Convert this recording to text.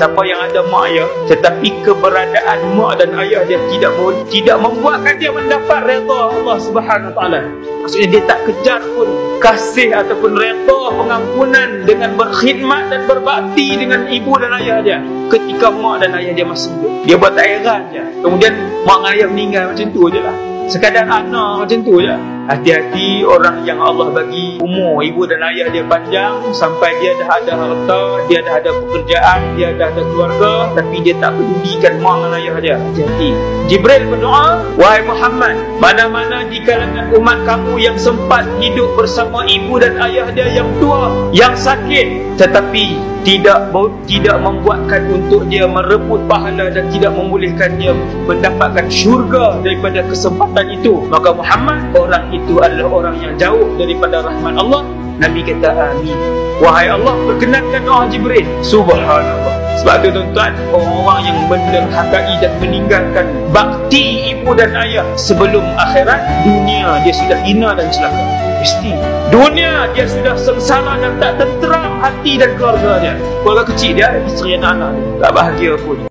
Siapa yang ada mak ayah tetapi keberadaan mak dan ayah dia tidak membuatkan dia mendapat redha Allah Subhanahu Wa Taala, maksudnya dia tak kejar pun kasih ataupun redha pengampunan dengan berkhidmat dan berbakti dengan ibu dan ayah dia ketika mak dan ayah dia masih hidup. Dia buat tak heran je, kemudian mak dan ayah meninggal macam tu je lah, sekadar anak macam tu je. Hati-hati orang yang Allah bagi umur ibu dan ayah dia panjang sampai dia dah ada harta, dia dah ada pekerjaan, dia dah ada keluarga, tapi dia tak pedulikan mak dan ayah dia. Hati-hati. Jibril berdoa, wahai Muhammad, mana-mana di kalangan umat kamu yang sempat hidup bersama ibu dan ayah dia yang tua, yang sakit, tetapi tidak membuatkan untuk dia merebut pahala dan tidak membolehkan dia mendapatkan syurga daripada kesempatan itu, maka Muhammad, orang itu adalah orang yang jauh daripada rahmat Allah. Nabi kata amin. Wahai Allah, perkenankan doa Jibril. Subhanallah. Sebab tu tuan-tuan, orang-orang yang menderhakai dan meninggalkan bakti ibu dan ayah sebelum akhirat, dunia dia sudah hina dan celaka. Mesti dunia dia sudah sengsara dan tak tenteram hati dan keluarga dia. Keluarga kecil dia, isteri dan anak dia tak bahagia pun.